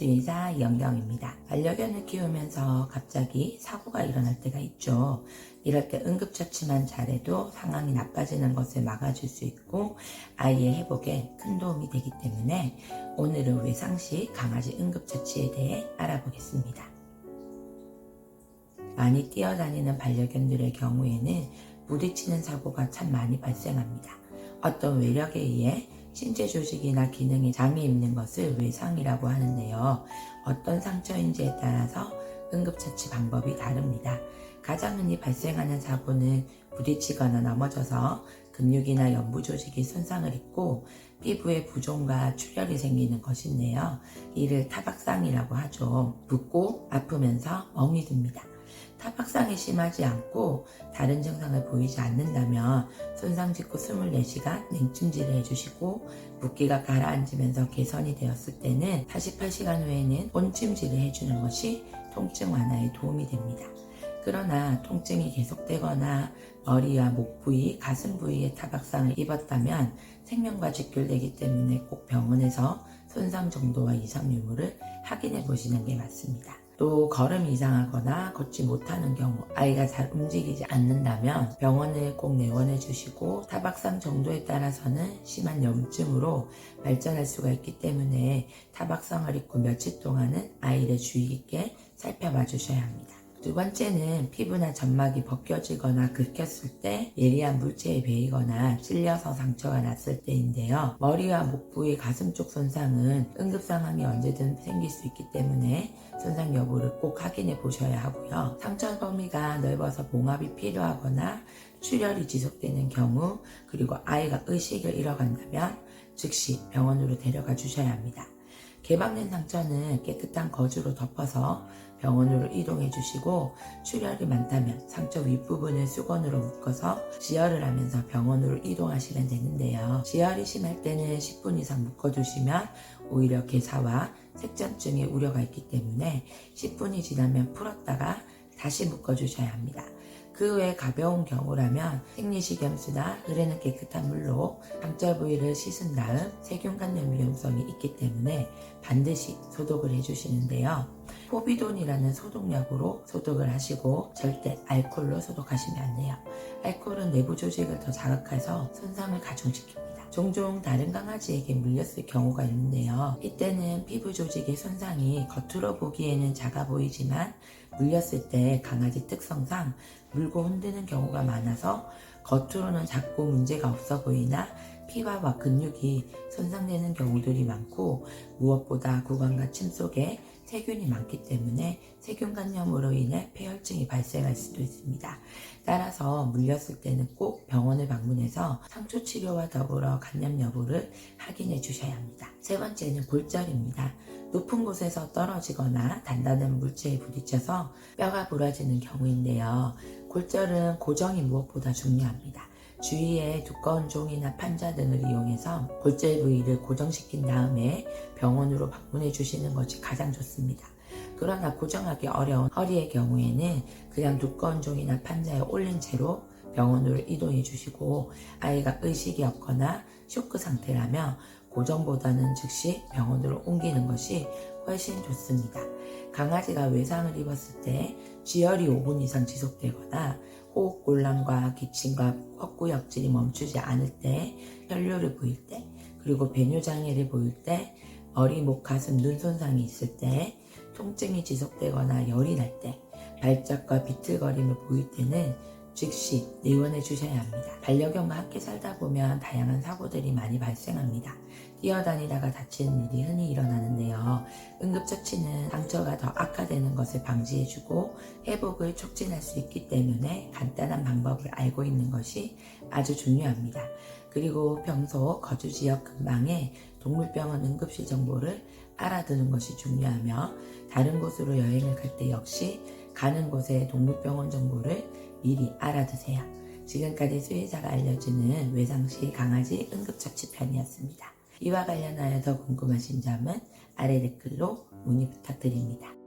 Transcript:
수의사 이영경입니다. 반려견을 키우면서 갑자기 사고가 일어날 때가 있죠. 이럴 때 응급처치만 잘해도 상황이 나빠지는 것을 막아줄 수 있고 아이의 회복에 큰 도움이 되기 때문에 오늘은 외상시 강아지 응급처치에 대해 알아보겠습니다. 많이 뛰어다니는 반려견들의 경우에는 부딪히는 사고가 참 많이 발생합니다. 어떤 외력에 의해 신체 조직이나 기능에 장이 입는 것을 외상이라고 하는데요. 어떤 상처인지에 따라서 응급처치 방법이 다릅니다. 가장 흔히 발생하는 사고는 부딪히거나 넘어져서 근육이나 연부 조직이 손상을 입고 피부에 부종과 출혈이 생기는 것인데요. 이를 타박상이라고 하죠. 붓고 아프면서 멍이 듭니다. 타박상이 심하지 않고 다른 증상을 보이지 않는다면 손상 직후 24시간 냉찜질을 해주시고 붓기가 가라앉으면서 개선이 되었을 때는 48시간 후에는 온찜질을 해주는 것이 통증 완화에 도움이 됩니다. 그러나 통증이 계속되거나 머리와 목 부위, 가슴 부위에 타박상을 입었다면 생명과 직결되기 때문에 꼭 병원에서 손상 정도와 이상 유무를 확인해 보시는 게 맞습니다. 또 걸음이 이상하거나 걷지 못하는 경우 아이가 잘 움직이지 않는다면 병원을 꼭 내원해 주시고 타박상 정도에 따라서는 심한 염증으로 발전할 수가 있기 때문에 타박상을 입고 며칠 동안은 아이를 주의 깊게 살펴봐 주셔야 합니다. 두 번째는 피부나 점막이 벗겨지거나 긁혔을 때 예리한 물체에 베이거나 찔려서 상처가 났을 때인데요. 머리와 목 부위, 가슴 쪽 손상은 응급 상황이 언제든 생길 수 있기 때문에 손상 여부를 꼭 확인해 보셔야 하고요. 상처 범위가 넓어서 봉합이 필요하거나 출혈이 지속되는 경우 그리고 아이가 의식을 잃어간다면 즉시 병원으로 데려가 주셔야 합니다. 개방된 상처는 깨끗한 거즈로 덮어서 병원으로 이동해 주시고 출혈이 많다면 상처 윗부분을 수건으로 묶어서 지혈을 하면서 병원으로 이동하시면 되는데요. 지혈이 심할 때는 10분 이상 묶어두시면 오히려 괴사와 색전증의 우려가 있기 때문에 10분이 지나면 풀었다가 다시 묶어주셔야 합니다. 그 외에 가벼운 경우라면 생리식염수나 흐르는 깨끗한 물로 상처 부위를 씻은 다음 세균 감염 위험성이 있기 때문에 반드시 소독을 해주시는데요. 포비돈이라는 소독약으로 소독을 하시고 절대 알코올로 소독하시면 안 돼요. 알코올은 내부 조직을 더 자극해서 손상을 가중시킵니다. 종종 다른 강아지에게 물렸을 경우가 있는데요. 이때는 피부 조직의 손상이 겉으로 보기에는 작아 보이지만 물렸을 때 강아지 특성상 물고 흔드는 경우가 많아서 겉으로는 작고 문제가 없어 보이나 피부와 근육이 손상되는 경우들이 많고 무엇보다 구강과 침 속에 세균이 많기 때문에 세균 감염으로 인해 폐혈증이 발생할 수도 있습니다. 따라서 물렸을 때는 꼭 병원을 방문해서 상처 치료와 더불어 감염 여부를 확인해 주셔야 합니다. 세 번째는 골절입니다. 높은 곳에서 떨어지거나 단단한 물체에 부딪혀서 뼈가 부러지는 경우인데요. 골절은 고정이 무엇보다 중요합니다. 주위에 두꺼운 종이나 판자 등을 이용해서 골절 부위를 고정시킨 다음에 병원으로 방문해 주시는 것이 가장 좋습니다. 그러나 고정하기 어려운 허리의 경우에는 그냥 두꺼운 종이나 판자에 올린 채로 병원으로 이동해 주시고 아이가 의식이 없거나 쇼크 상태라면 고정보다는 즉시 병원으로 옮기는 것이 훨씬 좋습니다. 강아지가 외상을 입었을 때 지혈이 5분 이상 지속되거나 호흡곤란과 기침과 헛구역질이 멈추지 않을 때, 혈뇨를 보일 때, 그리고 배뇨장애를 보일 때, 머리, 목, 가슴, 눈 손상이 있을 때, 통증이 지속되거나 열이 날 때, 발작과 비틀거림을 보일 때는 즉시 내원해 주셔야 합니다. 반려견과 함께 살다 보면 다양한 사고들이 많이 발생합니다. 뛰어다니다가 다치는 일이 흔히 일어나는데요. 응급처치는 상처가 더 악화되는 것을 방지해주고 회복을 촉진할 수 있기 때문에 간단한 방법을 알고 있는 것이 아주 중요합니다. 그리고 평소 거주지역 근방에 동물병원 응급실 정보를 알아두는 것이 중요하며 다른 곳으로 여행을 갈 때 역시 가는 곳의 동물병원 정보를 미리 알아두세요. 지금까지 수의사가 알려주는 외상시 강아지 응급처치 편이었습니다. 이와 관련하여 더 궁금하신 점은 아래 댓글로 문의 부탁드립니다.